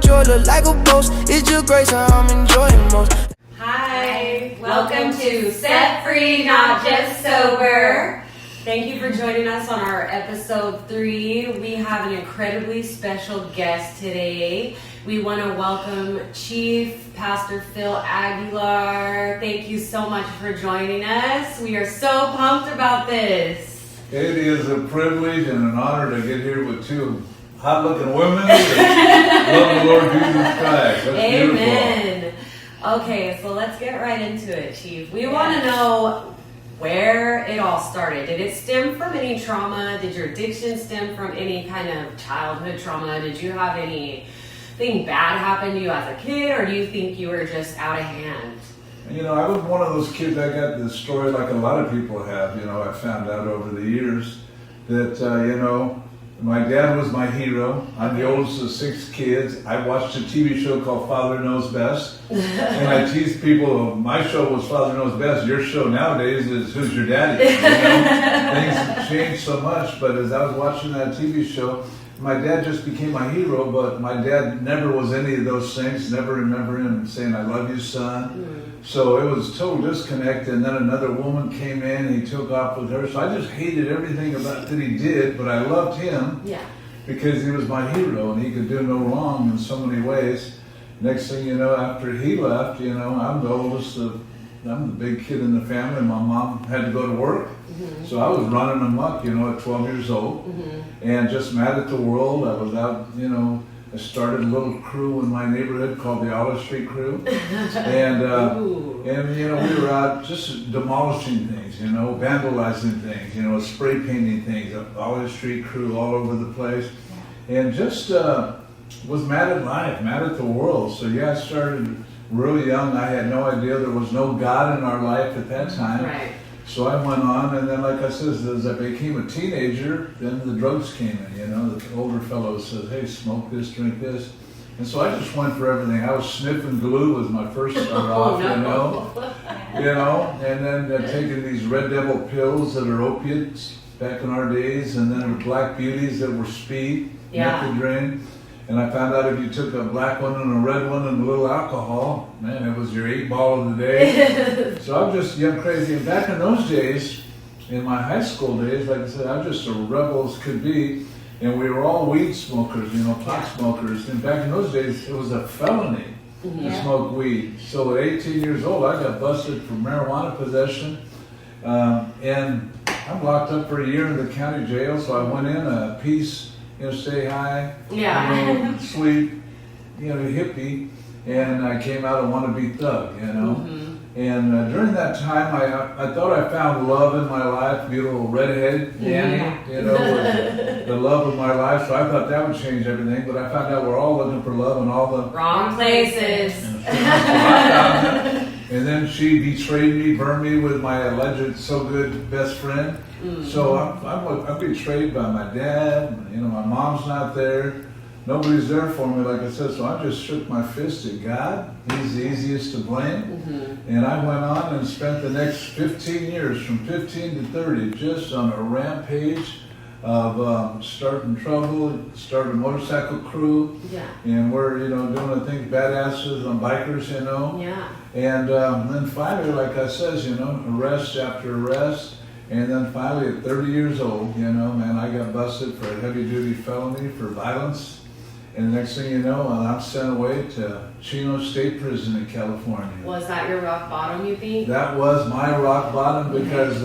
short, look like a boast. It's your grace how I'm enjoying most. Hi, welcome to Set Free, Not Just Sober. Thank you for joining us on our episode 3. We have an incredibly special guest today. We want to welcome Chief Pastor Phil Aguilar. Thank you so much for joining us. We are so pumped about this. It is a privilege and an honor to get here with two hot-looking women that love the Lord Jesus Christ. That's Amen. beautiful. Okay, so let's get right into it, Chief. We want to know where it all started. Did it stem from any trauma? Did your addiction stem from any kind of childhood trauma? Did you have anything bad happen to you as a kid, or do you think you were just out of hand? You know, I was one of those kids. I got the story like a lot of people have. You know, I found out over the years that, my dad was my hero. I'm the oldest of 6 kids. I watched a TV show called Father Knows Best. And I tease people, my show was Father Knows Best. Your show nowadays is Who's Your Daddy? You know? Things have changed so much. But as I was watching that TV show, my dad just became my hero. But my dad never was any of those things. Never remember him saying, I love you, son. So it was total disconnect, and then another woman came in, and he took off with her. So I just hated everything about that he did, but I loved him because he was my hero, and he could do no wrong in so many ways. Next thing you know, after he left, I'm the oldest I'm the big kid in the family, and my mom had to go to work. So I was running amok, at 12 years old, and just mad at the world. I was out, I started a little crew in my neighborhood called the Olive Street Crew, and we were out just demolishing things, vandalizing things, spray painting things. Olive Street Crew all over the place, and just was mad at life, mad at the world. So I started really young. I had no idea there was no God in our life at that time. Right. So I went on, and then, like I said, as I became a teenager, then the drugs came in, the older fellows said, hey, smoke this, drink this. And so I just went for everything. I was sniffing glue was my first start off, and then taking these Red Devil pills that are opiates back in our days, and then Black Beauties that were speed, methadone. And I found out if you took a black one and a red one and a little alcohol, man, it was your 8-ball of the day. So I'm just young, crazy. And back in those days, in my high school days, like I said, I was just a rebel as could be. And we were all weed smokers, pot smokers. And back in those days, it was a felony to smoke weed. So at 18 years old, I got busted for marijuana possession. And I'm locked up for a year in the county jail. So I went in peace. Stay high, sleep, hippie, and I came out a wannabe thug, And during that time, I thought I found love in my life, beautiful redhead Danny, was the love of my life. So I thought that would change everything, but I found out we're all looking for love in all the wrong places. And then she betrayed me, burned me with my alleged so good best friend. So I'm betrayed by my dad. My mom's not there. Nobody's there for me, like I said. So I just shook my fist at God. He's the easiest to blame. And I went on and spent the next 15 years, from 15 to 30, just on a rampage of starting trouble, starting a motorcycle crew. And we're, doing things, badasses on bikers, And then finally, like I says, arrest after arrest. And then finally, at 30 years old, I got busted for a heavy-duty felony for violence. And the next thing you know, I'm sent away to Chino State Prison in California. Was that your rock bottom, you think? That was my rock bottom because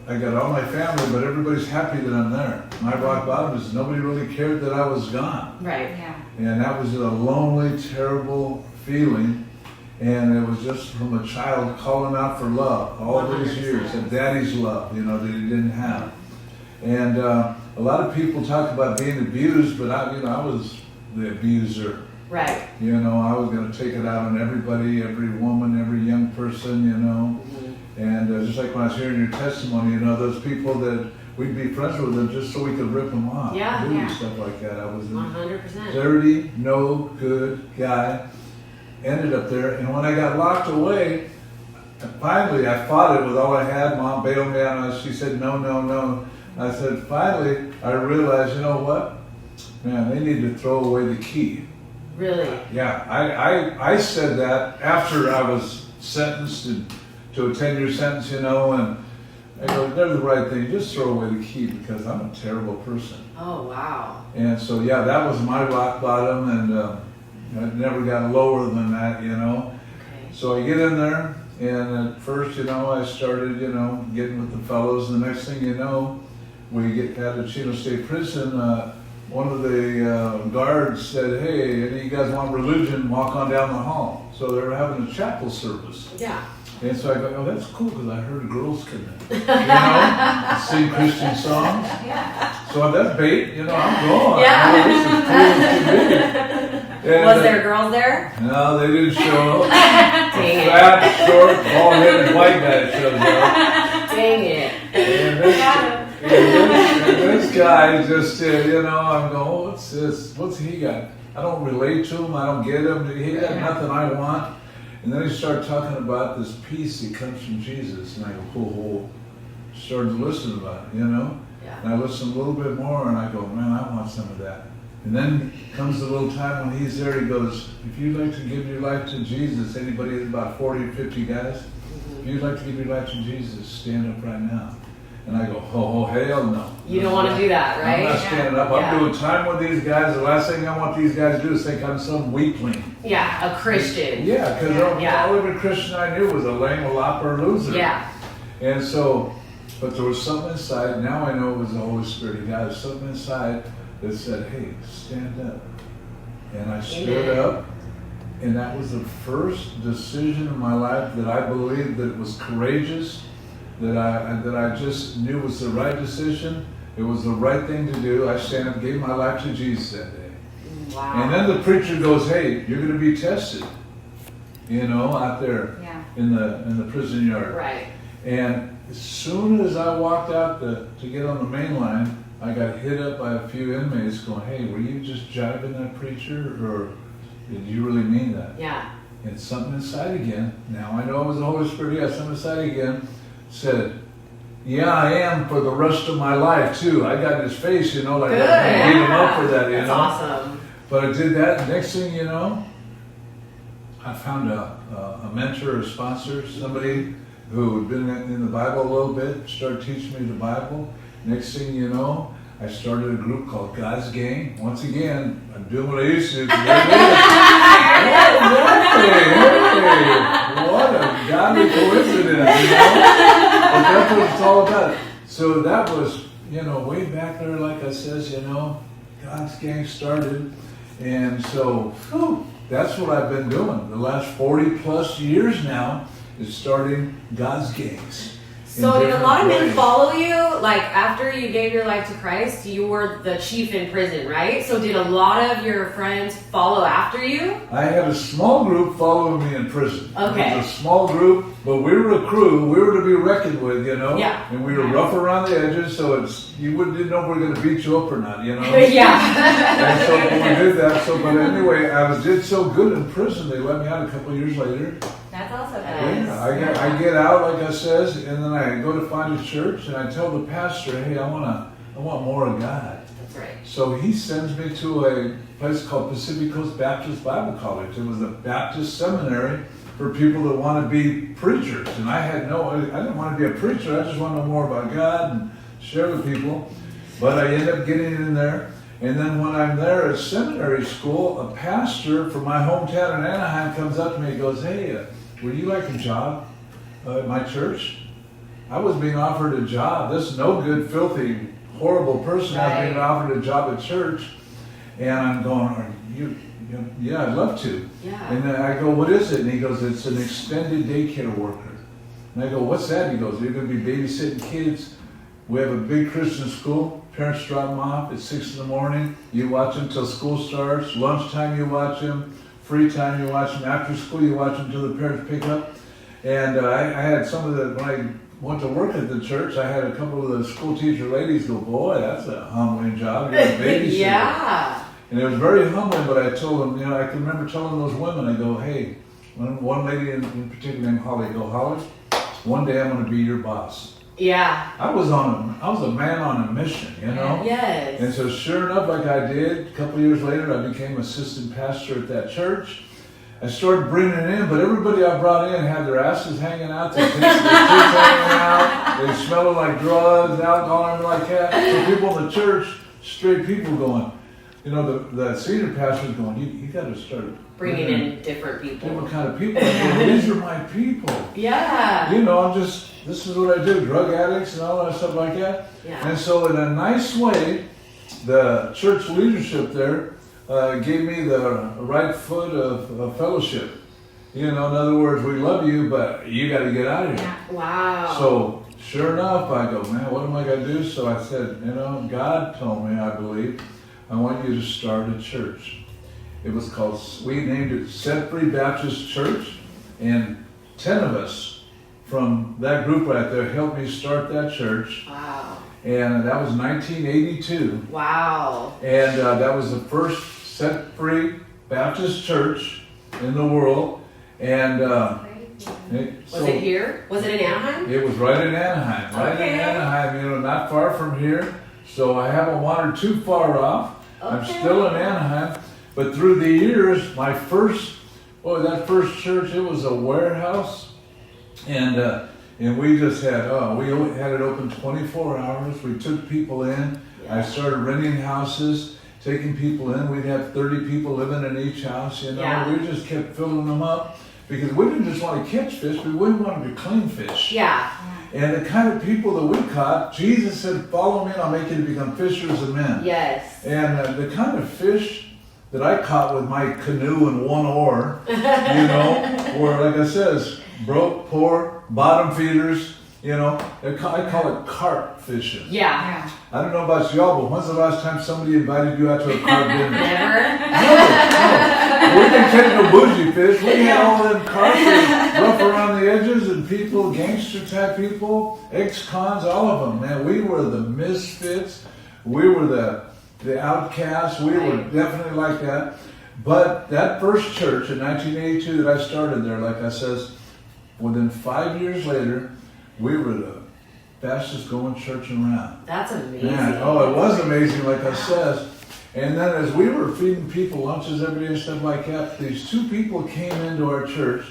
I got all my family, but everybody's happy that I'm there. My rock bottom is nobody really cared that I was gone. Right, yeah. And that was a lonely, terrible feeling. And it was just from a child calling out for love all these years, and daddy's love, that he didn't have. And a lot of people talk about being abused, but I was the abuser. Right. I was going to take it out on everybody, every woman, every young person, And just like when I was hearing your testimony, those people that we'd be friends with them just so we could rip them off. Stuff like that. I was a 100%. dirty, no good guy. Ended up there, and when I got locked away, finally I fought it with all I had. Mom bailed me out. She said, no. I said, finally, I realized, you know what? Man, they need to throw away the key. Really? Yeah, I said that after I was sentenced to a 10-year sentence, you know, and I go, they're the right thing. Just throw away the key because I'm a terrible person. Oh, wow. And so, yeah, that was my rock bottom, and I never got lower than that, you know. Okay. So I get in there, and at first, you know, I started, you know, getting with the fellows. And the next thing you know, we get out of Chino State Prison. One of the guards said, "Hey, any of you guys want religion? Walk on down the hall." So they were having a chapel service. Yeah. And so I go, "Oh, that's cool," because I heard girls come in, you know, sing Christian songs. Yeah. So that's bait, you know, I'm going. Yeah. You know, this is cool as can be. And, Was there girls there? No, they didn't show up. Dang it. Fat, short, bald-headed white guy shows up. Dang it. And this guy just, you know, I'm going, "Oh, what's this? What's he got?" I don't relate to him. I don't get him. He got nothing I want. And then he started talking about this peace that comes from Jesus. And I go, "Oh." Started to listen about it, you know. Yeah. And I listen a little bit more, and I go, "Man, I want some of that." And then comes the little time when he's there. He goes, "If you'd like to give your life to Jesus," anybody, about 40 or 50 guys, "If you'd like to give your life to Jesus, stand up right now." And I go, "Oh, hell no." You don't want to do that, right? I'm not standing up. Yeah. I'm doing time with these guys. The last thing I want these guys to do is think I'm some weakling. Yeah, a Christian. Yeah, because Yeah. all every Christian I knew was a lame, a lopper, loser. Yeah. And so, but there was something inside. Now I know it was the Holy Spirit of God. There was something inside that said, "Hey, stand up." And I stood up. And that was the first decision in my life that I believed that it was courageous, that I just knew was the right decision. It was the right thing to do. I stand up, gave my life to Jesus that day. Wow. And then the preacher goes, "Hey, you're going to be tested," you know, out there in the prison yard. Right. And as soon as I walked out to get on the main line, I got hit up by a few inmates going, "Hey, were you just jiving that preacher, or did you really mean that?" Yeah. And something inside again, now I know it was the Holy Spirit, yeah, something inside again said, "Yeah, I am for the rest of my life too." I got in his face, you know, like Good. I beat him up for that, you That's know. awesome. But I did that. Next thing you know, I found a mentor, a sponsor, somebody who had been in the Bible a little bit, started teaching me the Bible. Next thing you know, I started a group called God's Gang. Once again, I'm doing what I used to do. What a godly coincidence, you know? But that's what it's all about. So that was, you know, way back there, like I says, you know, God's Gang started. And so, whew, that's what I've been doing the last 40 plus years now, is starting God's Gangs. So did a lot of men follow you? Like after you gave your life to Christ, you were the chief in prison, right? So did a lot of your friends follow after you? I had a small group following me in prison. Okay. It was a small group, but we were a crew. We were to be reckoned with, you know. Yeah. And we were rough around the edges, so you didn't know if we were going to beat you up or not, you know. Yeah. And so we did that. So, but anyway, did so good in prison. They let me out a couple of years later. That's also Yeah, I get out, like I says, and then I go to find a church, and I tell the pastor, "Hey, I want more of God." That's right. So he sends me to a place called Pacific Coast Baptist Bible College. It was a Baptist seminary for people that want to be preachers. And I didn't want to be a preacher. I just want to know more about God and share with people. But I end up getting in there. And then when I'm there at seminary school, a pastor from my hometown in Anaheim comes up to me and goes, "Hey, would you like a job at my church?" I was being offered a job. This no good, filthy, horrible person was being offered a job at church. And I'm going, "Yeah, I'd love to." Yeah. And then I go, "What is it?" And he goes, "It's an extended daycare worker." And I go, "What's that?" He goes, "You're going to be babysitting kids. We have a big Christian school. Parents drop them off at 6 in the morning. You watch them till school starts. Lunchtime you watch them. Free time you watch them. After school you watch them till the parents pick up." And I had some of the, when I went to work at the church, I had a couple of the school teacher ladies go, "Boy, that's a humbling job. You're a babysitter." Yeah. And it was very humbling, but I told them, you know, I can remember telling those women, I go, "Hey," one lady in particular named Holly, I go, "Holly, one day I'm going to be your boss." Yeah. I was a man on a mission, you know? Yes. And so sure enough, like I did, a couple of years later, I became assistant pastor at that church. I started bringing it in, but everybody I brought in had their asses hanging out, their tits hanging out, they smelled like drugs, alcohol, and everything like that. So people in the church, straight people going, you know, the senior pastor's going, you got to start bringing in different people. Different kind of people. These are my people. Yeah. You know, this is what I do, drug addicts and all that stuff like that. Yeah. And so in a nice way, the church leadership there gave me the right foot of fellowship. You know, in other words, we love you, but you got to get out of here. Wow. So sure enough, I go, man, what am I going to do? So I said, you know, God told me, I believe, I want you to start a church. It was called, we named it Set Free Baptist Church, and 10 of us from that group right there helped me start that church. Wow. And that was 1982. Wow. And that was the first Set Free Baptist church in the world. And was it here? Was it in Anaheim? It was right in Anaheim. Right in Anaheim, you know, not far from here. So I haven't wandered too far off. Okay. I'm still in Anaheim. But through the years, that first church, it was a warehouse. And we just had, we had it open 24 hours. We took people in. Yeah. I started renting houses, taking people in. We'd have 30 people living in each house, you know. Yeah. We just kept filling them up because we didn't just want to catch fish, we wanted to clean fish. Yeah. And the kind of people that we caught, Jesus said, follow me and I'll make you to become fishers of men. Yes. And the kind of fish that I caught with my canoe and one oar, you know, were, like I said, broke, poor, bottom feeders, you know. I call it carp fishing. Yeah. I don't know about y'all, but when's the last time somebody invited you out to a carp dinner? Never. No. We didn't catch no bougie fish. We had all them carp that rough around the edges and people, gangster type people, ex-cons, all of them. Man, we were the misfits. We were the outcasts. We were definitely like that. But that first church in 1982 that I started there, like I says, within 5 years later, we were the fastest going church around. That's amazing. Man, it was amazing, like I says. And then as we were feeding people lunches every day and stuff like that, these two people came into our church,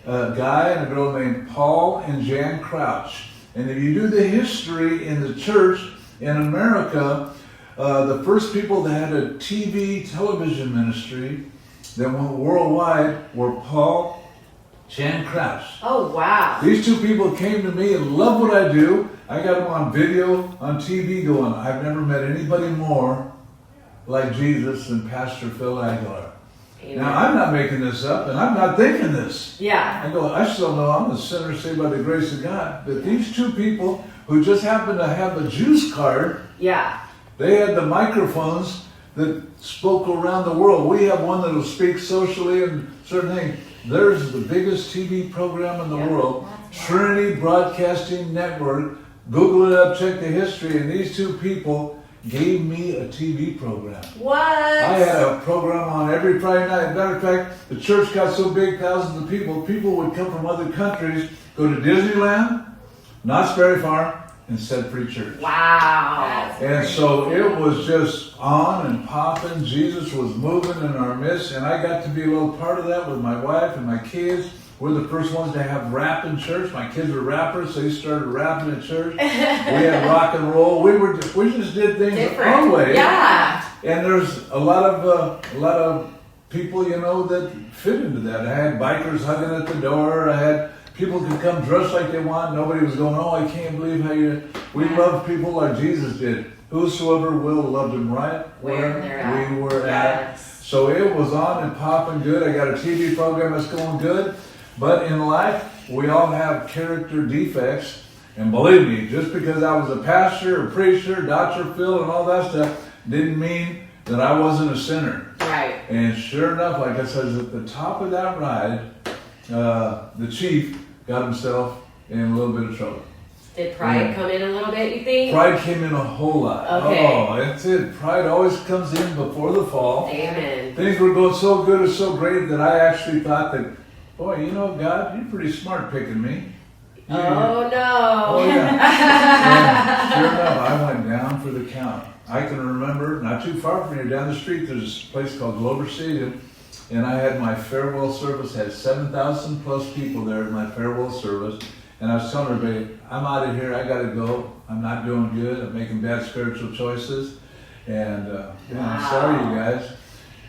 a guy and a girl named Paul and Jan Crouch. And if you do the history in the church in America, the first people that had a television ministry that went worldwide were Paul, Jan Crouch. Oh, wow. These two people came to me and loved what I do. I got them on video, on TV going, I've never met anybody more like Jesus than Pastor Phil Aguilar. Amen. Now, I'm not making this up, and I'm not thinking this. Yeah. I go, I still know I'm a sinner saved by the grace of God. But these two people who just happened to have a juice card, Yeah. they had the microphones that spoke around the world. We have one that will speak socially and certain things. There's the biggest TV program in the world, Trinity Broadcasting Network. Google it up, check the history, and these two people gave me a TV program. What? I had a program on every Friday night. Matter of fact, the church got so big, thousands of people. People would come from other countries, go to Disneyland, Knott's Berry Farm, and Set Free Church. Wow. And so it was just on and popping. Jesus was moving in our midst, and I got to be a little part of that with my wife and my kids. We're the first ones to have rap in church. My kids are rappers, so they started rapping in church. We had rock and roll. We just did things our way. Yeah. And there's a lot of people, you know, that fit into that. I had bikers hugging at the door. I had people could come dressed like they want. Nobody was going, oh, I can't believe how you. We love people like Jesus did. Whosoever will loved him right where we were at. So it was on and popping good. I got a TV program that's going good. But in life, we all have character defects. And believe me, just because I was a pastor, a preacher, Dr. Phil, and all that stuff, didn't mean that I wasn't a sinner. Right. And sure enough, like I said, at the top of that ride, the chief got himself in a little bit of trouble. Did pride come in a little bit, you think? Pride came in a whole lot. Okay. Oh, that's it. Pride always comes in before the fall. Amen. Things were going so good and so great that I actually thought that, boy, you know, God, you're pretty smart picking me. Oh no! Oh yeah. And sure enough, I went down for the count. I can remember, not too far from here, down the street, there's a place called Glover Stadium, and I had my farewell service. Had 7,000 plus people there at my farewell service, and I was telling everybody, I'm out of here. I got to go. I'm not doing good. I'm making bad spiritual choices, and I'm sorry, you guys.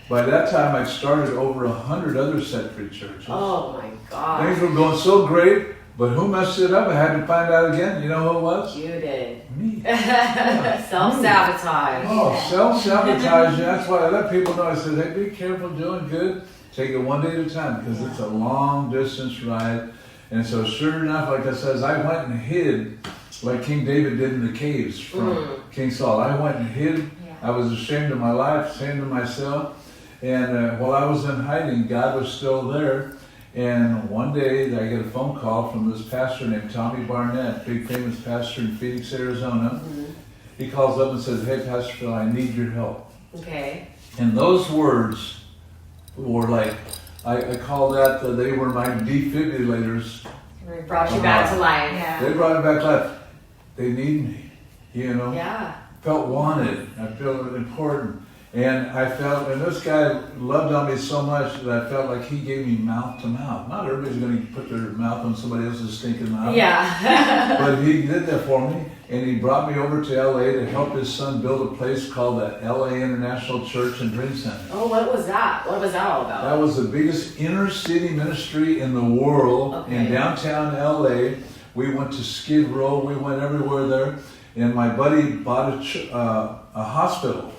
By that time, I'd started over 100 other Set Free churches. Oh my God! Things were going so great. But who messed it up? I had to find out again. You know who it was? You did. Me. Self-sabotage. Oh, self-sabotage. That's why I let people know. I said, hey, be careful doing good. Take it one day at a time because it's a long distance ride. And so sure enough, like I said, I went and hid like King David did in the caves from King Saul. I went and hid. Yeah. I was ashamed of my life, ashamed of myself. And while I was in hiding, God was still there. And one day I get a phone call from this pastor named Tommy Barnett, big famous pastor in Phoenix, Arizona. Mm-hmm. He calls up and says, hey, Pastor Phil, I need your help. Okay. And those words were like, I call that, they were my defibrillators. They brought you back to life. Yeah. They brought me back to life. They need me, you know. Yeah. Felt wanted. I felt important. And I felt, and this guy loved on me so much that I felt like he gave me mouth to mouth. Not everybody's going to put their mouth on somebody else's stinking mouth. Yeah. But he did that for me, and he brought me over to LA to help his son build a place called the LA International Church and Dream Center. Oh, what was that? What was that all about? That was the biggest inner city ministry in the world in downtown LA. We went to Skid Row, we went everywhere there, and my buddy bought a hospital.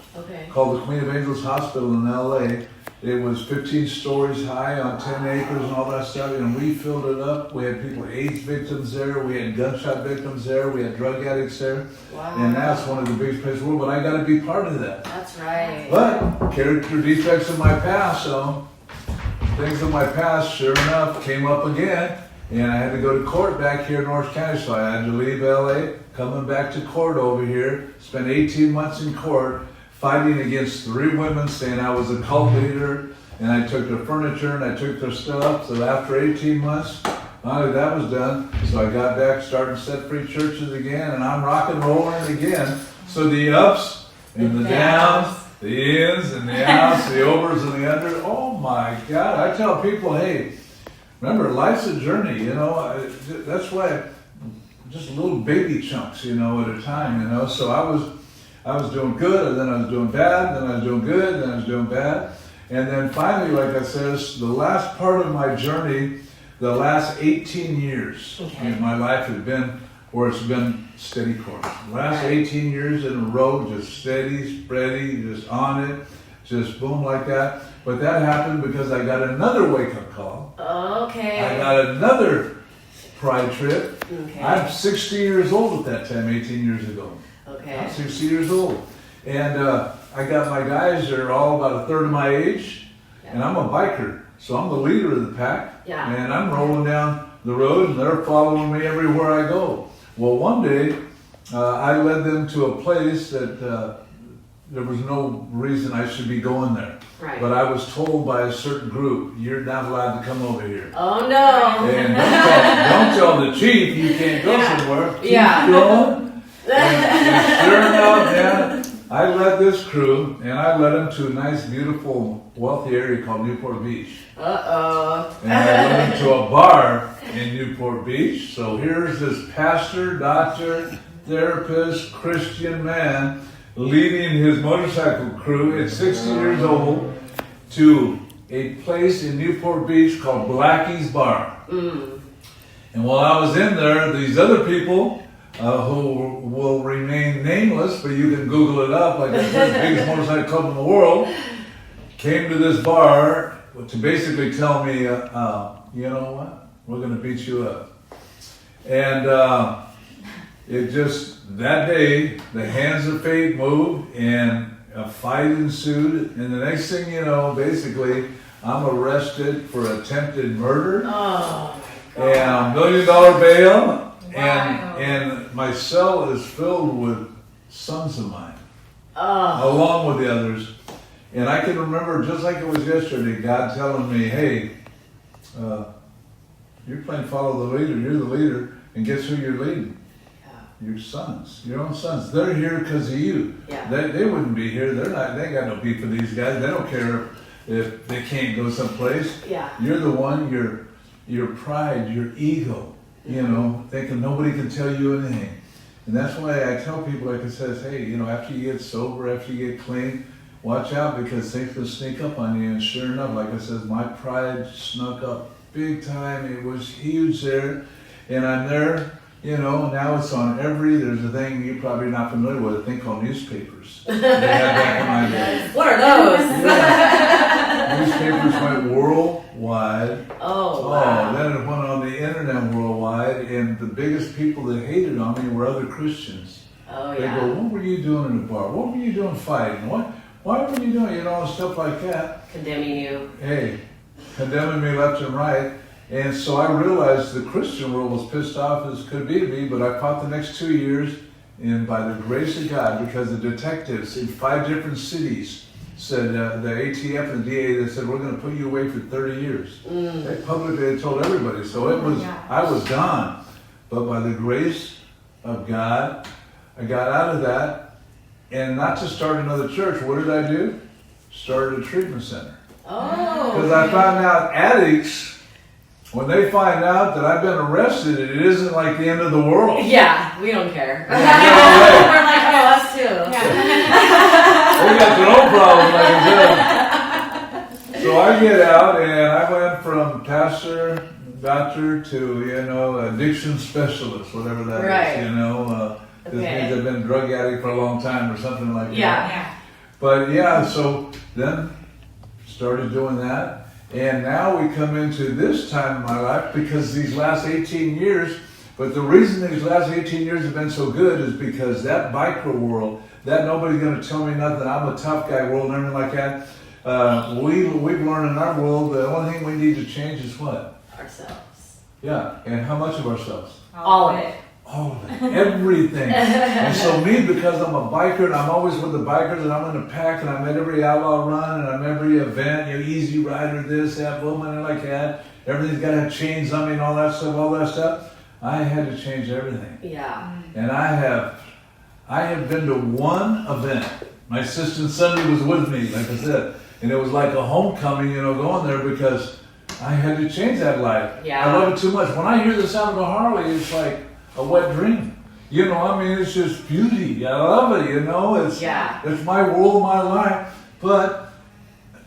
Called the Queen of Angels Hospital in LA. It was 15 stories high on 10 acres and all that stuff, and we filled it up. We had people, AIDS victims there, we had gunshot victims there, we had drug addicts there. Wow. And that's one of the biggest places in the world, but I got to be part of that. That's right. But character defects of my past, so things of my past, sure enough, came up again, and I had to go to court back here in Orange County, so I had to leave LA, coming back to court over here, spent 18 months in court, fighting against 3 women saying I was a cult leader, and I took their furniture and I took their stuff. So after 18 months, finally that was done. So I got back, started Set Free churches again, and I'm rock and rolling again. So the ups and the downs, the ins and the outs, the overs and the unders. Oh my God! I tell people, hey, remember, life's a journey. You know, that's why just little baby chunks, you know, at a time. You know, so I was doing good, and then I was doing bad, then I was doing good, then I was doing bad. And then finally, like I said, the last part of my journey, the last 18 years in my life has been where it's been steady course. The last 18 years in a row, just steady, spready, just on it, just boom like that. But that happened because I got another wake-up call. Okay. I got another pride trip. Okay. I'm 60 years old at that time, 18 years ago. Okay. I'm 60 years old. And I got my guys, they're all about a third of my age. Yeah. And I'm a biker, so I'm the leader of the pack. Yeah. And I'm rolling down the road, and they're following me everywhere I go. Well, one day, I led them to a place that there was no reason I should be going there. Right. But I was told by a certain group, you're not allowed to come over here. Oh, no. And don't tell the chief you can't go somewhere. Keep going. And sure enough, I led this crew, and I led them to a nice, beautiful, wealthy area called Newport Beach. Uh-oh. And I led them to a bar in Newport Beach. So here's this pastor, doctor, therapist, Christian man leading his motorcycle crew at 60 years old to a place in Newport Beach called Blackie's Bar. Mm. And while I was in there, these other people who will remain nameless, but you can Google it up, like the biggest motorcycle club in the world, came to this bar to basically tell me, you know what, we're going to beat you up. And it just, that day, the hands of fate moved, and a fight ensued, and the next thing you know, basically, I'm arrested for attempted murder, and $1 million bail. Wow. And my cell is filled with sons of mine, along with the others. And I can remember, just like it was yesterday, God telling me, hey, you're playing follow the leader, you're the leader. And guess who you're leading? Your sons, your own sons. They're here because of you. Yeah. They wouldn't be here. They ain't got no beef with these guys. They don't care if they can't go someplace. Yeah. You're the one, your pride, your ego, you know, thinking nobody can tell you anything. And that's why I tell people, like I says, hey, you know, after you get sober, after you get clean, watch out because things will sneak up on you. And sure enough, like I said, my pride snuck up big time. It was huge there. And I'm there, you know, now it's on there's a thing you're probably not familiar with, a thing called newspapers. They had back in my day. What are those? Yeah. Newspapers went worldwide. Oh, wow. Then it went on the internet worldwide, and the biggest people that hated on me were other Christians. Oh, They yeah. go, what were you doing in the bar? What were you doing fighting? Why were you doing, you know, stuff like that? Condemning you. Hey, condemning me left and right. And so I realized the Christian world was pissed off as could be to me, but I fought the next 2 years, and by the grace of God, because the detectives in 5 different cities said, the ATF and the DA, they said, we're going to put you away for 30 years. They publicly told everybody. So I was gone. But by the grace of God, I got out of that, and not to start another church. What did I do? Started a treatment center. Oh. Because I found out addicts, when they find out that I've been arrested, it isn't like the end of the world. Yeah, we don't care. No way. We're like, oh, us too. They got their own problems, like I said. So I get out, and I went from pastor, doctor, to, you know, addiction specialist, whatever that Right. is, you know. This means I've been a drug addict for a long time or something like that. Yeah. But yeah, so then started doing that. And now we come into this time in my life because these last 18 years, but the reason these last 18 years have been so good is because that biker world, that nobody's going to tell me nothing, I'm a tough guy world and everything like that, we've learned in our world the only thing we need to change is what? Ourselves. Yeah, and how much of ourselves? All of it. All of it, everything. And so me, because I'm a biker and I'm always with the bikers and I'm in a pack and I'm at every outlaw run and I'm every event, you know, Easy Rider, this, that, woman, and like that. Everything's got to have chains on me and all that stuff. I had to change everything. Yeah. And I have been to one event. My sister Sunday was with me, like I said. And it was like a homecoming, you know, going there because I had to change that life. Yeah. I love it too much. When I hear the sound of a Harley, it's like a wet dream. You know, I mean, it's just beauty. I love it, you know. It's my world, my life. But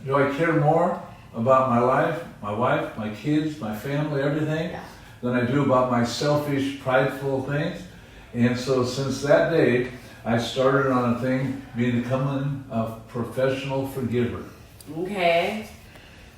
do I care more about my life, my wife, my kids, my family, everything, than I do about my selfish, prideful things? And so since that day, I started on a thing, becoming a professional forgiver. Okay.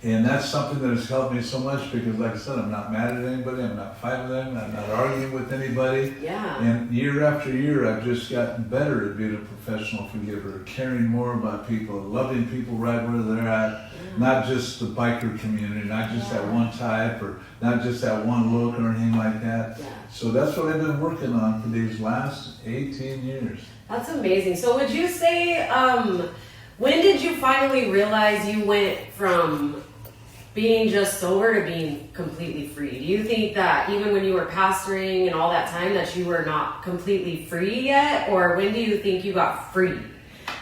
And that's something that has helped me so much because, like I said, I'm not mad at anybody, I'm not fighting with them, I'm not arguing with anybody. Yeah. And year after year, I've just gotten better at being a professional forgiver, caring more about people, loving people right where they're at, not just the biker community, not just that one type or not just that one look or anything like that. Yeah. So that's what I've been working on for these last 18 years. That's amazing. So would you say, when did you finally realize you went from being just sober to being completely free? Do you think that even when you were pastoring and all that time that you were not completely free yet? Or when do you think you got free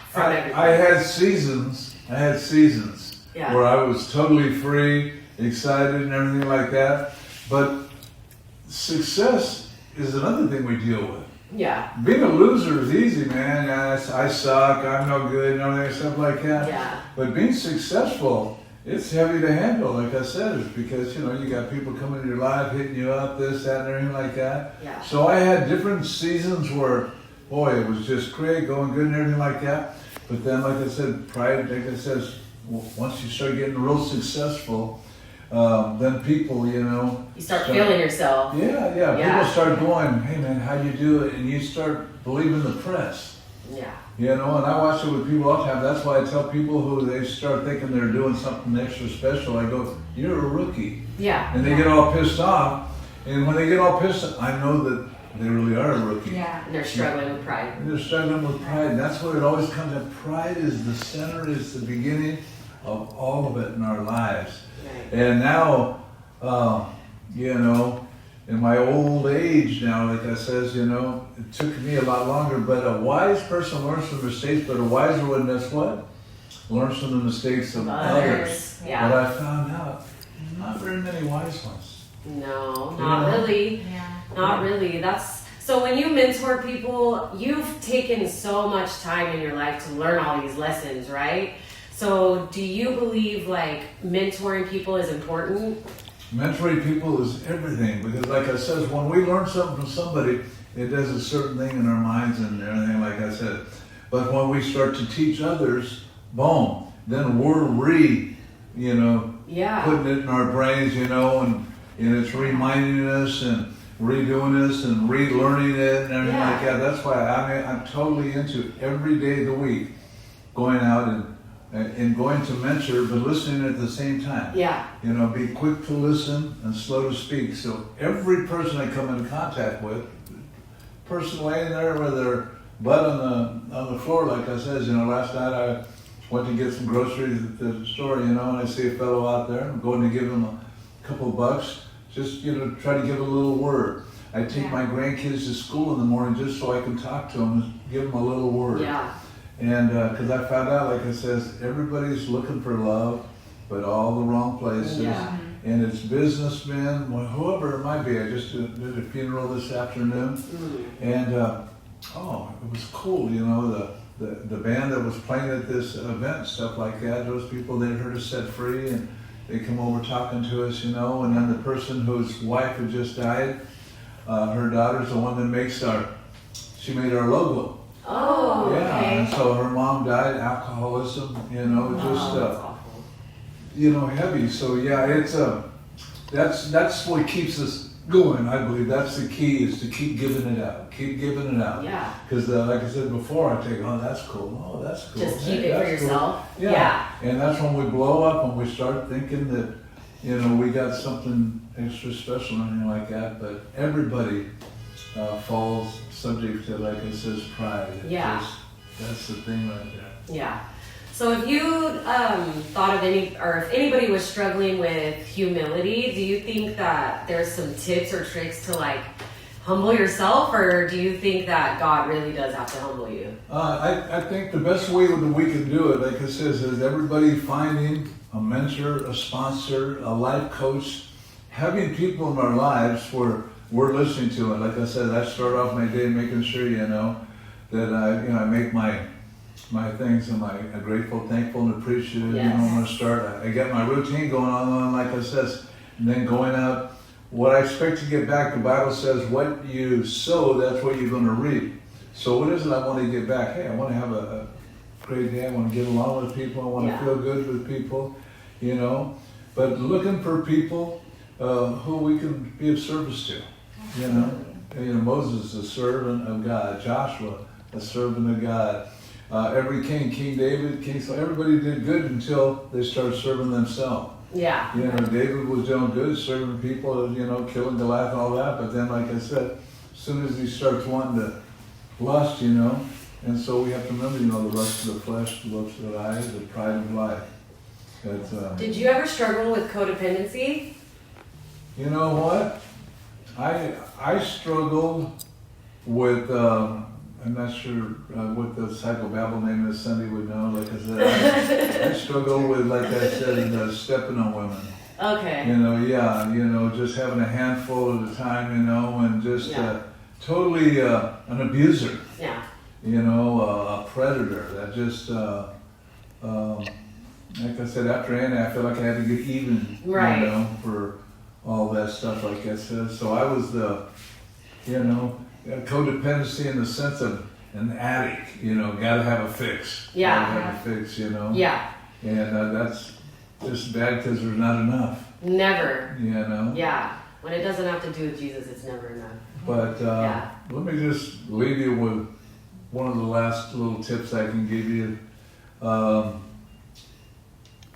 from everything? I had seasons where I was totally free, excited and everything like that. But success is another thing we deal with. Yeah. Being a loser is easy, man. I suck, I'm no good, and everything, stuff like that. Yeah. But being successful, it's heavy to handle, like I said, it's because, you know, you got people coming into your life, hitting you up, this, that, and everything like that. Yeah. So I had different seasons where, boy, it was just great, going good and everything like that. But then, like I said, pride, like I said, once you start getting real successful, then people, you know. You start feeling yourself. Yeah. People start going, hey man, how do you do it? And you start believing the press. Yeah. You know, and I watch it with people all the time. That's why I tell people who they start thinking they're doing something extra special, I go, you're a rookie. Yeah. And they get all pissed off. And when they get all pissed off, I know that they really are a rookie. Yeah. And they're struggling with pride. And they're struggling with pride. And that's what it always comes to. Pride is the center, is the beginning of all of it in our lives. Right. And now, you know, in my old age now, like I says, you know, it took me a lot longer, but a wise person learns from mistakes, but a wiser one does what? Learns from the mistakes of others. Yeah. But I found out, not very many wise ones. No, not really. Yeah. Not really. So when you mentor people, you've taken so much time in your life to learn all these lessons, right? So do you believe like mentoring people is important? Mentoring people is everything, because like I said, when we learn something from somebody, it does a certain thing in our minds and everything, like I said. But when we start to teach others, boom, then we're Yeah. putting it in our brains, you know, and it's reminding us and redoing this and relearning it and everything like that. That's why I'm totally into every day of the week going out and going to mentor, but listening at the same time. Yeah. You know, be quick to listen and slow to speak. So every person I come in contact with, person laying there with their butt on the floor, like I said, you know, last night I went to get some groceries at the store, you know, and I see a fellow out there. I'm going to give him a couple of bucks, just, you know, try to give a little word. I take my grandkids to school in the morning just so I can talk to them and give them a little word. Yeah. And because I found out, like it says, everybody's looking for love, but all the wrong places. Yeah. And it's businessmen, whoever it might be. I just did a funeral this afternoon, and it was cool. You know, the band that was playing at this event, stuff like that. Those people, they heard us set free, and they come over talking to us. You know, and then the person whose wife had just died, her daughter's the one that she made our logo. Oh, Yeah, okay. and so her mom died, alcoholism, you know, just, that's awful. you know, heavy. So yeah, it's, that's what keeps us going, I believe. That's the key, is to keep giving it out. Keep giving it out. Yeah. Because like I said before, I take, oh, that's cool. Oh, that's cool. Just keep Hey, it for that's cool. yourself. Yeah. Yeah. And that's when we blow up and we start thinking that, you know, we got something extra special or anything like that. But everybody falls subject to, like it says, pride. That's the thing right there. Yeah. So if you thought of if anybody was struggling with humility, do you think that there's some tips or tricks to like humble yourself, or do you think that God really does have to humble you? I think the best way that we can do it, like it says, is everybody finding a mentor, a sponsor, a life coach, having people in our lives where we're listening to it. Like I said, I start off my day making sure, you know, that I make my things and I'm grateful, thankful, and appreciative. Yes. You know, I'm going to start. I get my routine going on, like I said, and then going out. What I expect to get back, the Bible says, what you sow, that's what you're going to reap. So what is it I want to get back? Hey, I want to have a great day. I want to get along with people. I want to feel good with people, you know. But looking for people who we can be of service to, you know. You know, Moses, a servant of God. Joshua, a servant of God. Every king, King David, King Saul, everybody did good until they started serving themselves. Yeah. You know, David was doing good, serving people, you know, killing Goliath and all that. But then, like I said, as soon as he starts wanting to lust, you know, and so we have to remember, you know, the lust of the flesh, the lust of the eyes, the pride of life. That's, Did you ever struggle with codependency? you know what? I struggled with, I'm not sure what the psychobabble name is. Cindy would know. Like I said, I struggle with, like I said, stepping on women. Okay. You know, yeah, you know, just having a handful at a time, you know, and just totally an abuser. Yeah. You know, a predator. That just, like I said, after Anna, I felt like I had to get even, Right. you know, for all that stuff, like I said. So I was you know, codependency in the sense of an addict, you know, gotta have a fix. Yeah. Gotta have a fix, you know. Yeah. And that's just bad because there's not enough, Never. you know. Yeah. When it doesn't have to do with Jesus, it's never enough. But let me just leave you with one of the last little tips I can give you.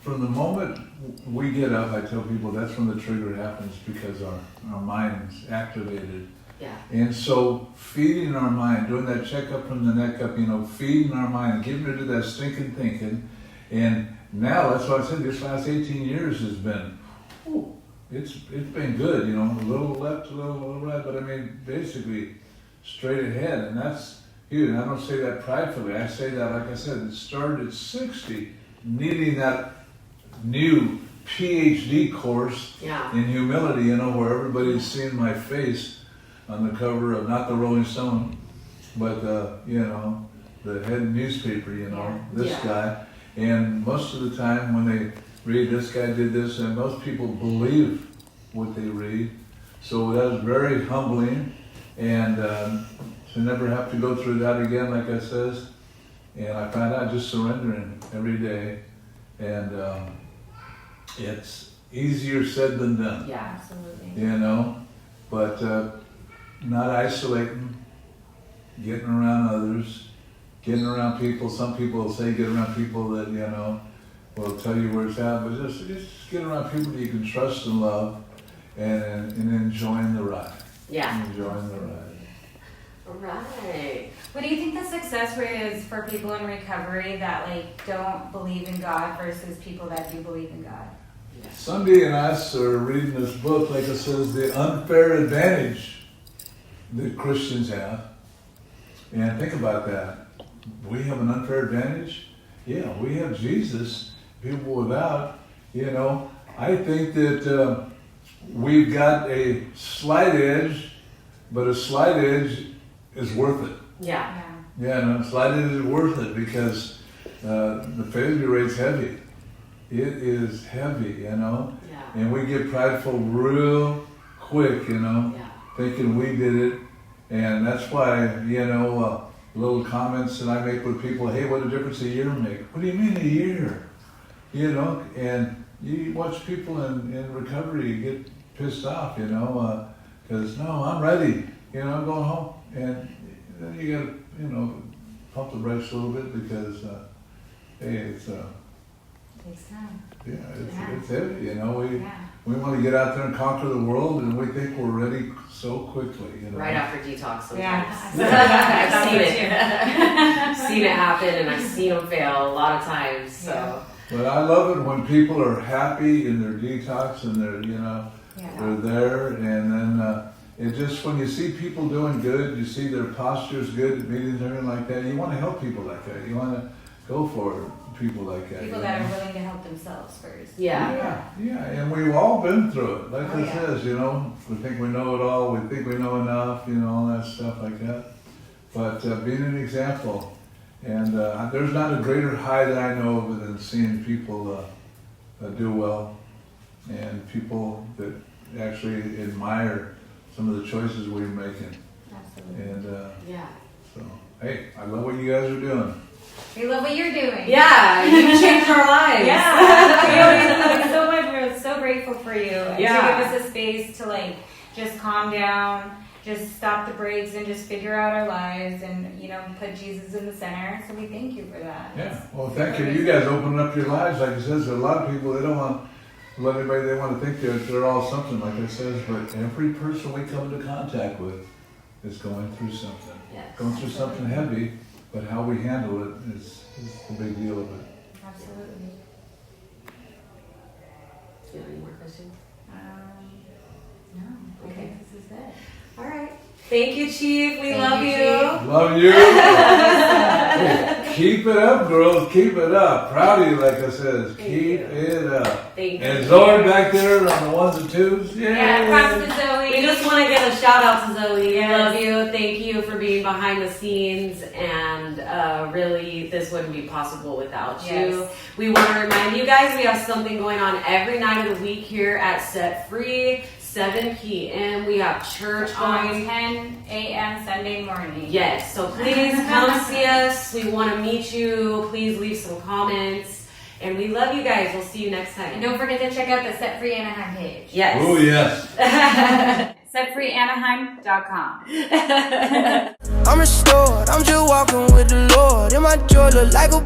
From the moment we get up, I tell people that's when the trigger happens, because our mind's activated. Yeah. And so feeding our mind, doing that checkup from the neck up, you know, feeding our mind, getting rid of that stinking thinking. And now, that's why I said this last 18 years has been it's been good, you know, a little left, a little right, but I mean, basically straight ahead, and that's huge. And I don't say that pridefully. I say that, like I said, it started at 60, needing that new PhD course Yeah. in humility, you know, where everybody's seeing my face on the cover of not the Rolling Stone, but you know, the head newspaper, you know, this Yeah. guy. And most of the time when they read this guy did this, and most people believe what they read. So that was very humbling, and to never have to go through that again, like I says. And I found out just surrendering every day, and it's easier said than done. Yeah. Absolutely. You know, but not isolating, getting around others, getting around people. Some people will say get around people that, you know, will tell you where it's at, but just get around people that you can trust and love, and enjoying the ride. Yeah. Enjoying the ride. All right. What do you think the success rate is for people in recovery that like don't believe in God versus people that do believe in God? Sunday and us are reading this book, like it says, the unfair advantage that Christians have. And think about that. We have an unfair advantage? Yeah, we have Jesus. People without, you know, I think that we've got a slight edge, but a slight edge is worth it. Yeah. Yeah. Yeah, no, slight edge is worth it because the failure rate's heavy. It is heavy, you know, Yeah. and we get prideful real quick, you know, Yeah. thinking we did it. And that's why, you know, little comments that I make with people, hey, what a difference a year make. What do you mean a year? You know, and you watch people in recovery get pissed off, you know, because, no, I'm ready. You know, I'm going home. And then you got to, you know, pump the brakes a little bit because, hey, it's, Takes time. yeah, Yeah. it's heavy, you know. Yeah. We want to get out there and conquer the world, and we think we're ready so quickly, you know. Right after detox sometimes. Yeah. I've seen it. Seen it happen, and I've seen them fail a lot of times. So But I love it when people are happy in their detox and they're, you know, Yeah. they're there, and then it just, when you see people doing good, you see their posture's good at meetings and everything like that, you want to help people like that. You want to go for people like that. People you that know? are willing to help themselves first. yeah. Yeah, and we've all been through it. Like Oh, it yeah. says, you know, we think we know it all, we think we know enough, you know, all that stuff like that. But being an example, and there's not a greater high that I know of than seeing people do well, and people that actually admire some of the choices we're making. Absolutely. And Yeah. so, hey, I love what you guys are doing. We love what you're doing. Yeah, you changed our lives. Yeah. We always love it so much. We're so grateful for you. And Yeah. to give us a space to like just calm down, just stop the brakes and just figure out our lives and, you know, put Jesus in the center. So we thank you for that. Yeah, well, thank you. You guys opening up your lives. Like it says, a lot of people, they don't want to let anybody, they want to think they're all something, like it says, but every person we come into contact with is going through something. Yes. Going through something heavy, but how we handle it is the big deal of it. Absolutely. Do you have any more questions? No. I Okay. think this is it. All right. Thank you, Chief. We Thank love you, you. Love you. Hey, keep it up, girls. Keep it up. Proud of you, like I said. Keep you. it up. Thank you. And Zoe back there on the ones and twos. Yay. Yeah, props to Zoe. We just want to give a shout out to Zoe. Yes. We love you. Thank you for being behind the scenes. And really, this wouldn't be possible without you. Yes. We want to remind you guys we have something going on every night of the week here at Set Free, 7 p.m. We have church on going. 10 a.m. Sunday morning. Yes, so please come see us. We want to meet you. Please leave some comments. And we love you guys. We'll see you next And time. don't forget to check out the Set Free Anaheim page. Yes. Oh, yes. SetFreeAnaheim.com. I'm restored, I'm just walking with the Lord. And my joy look like a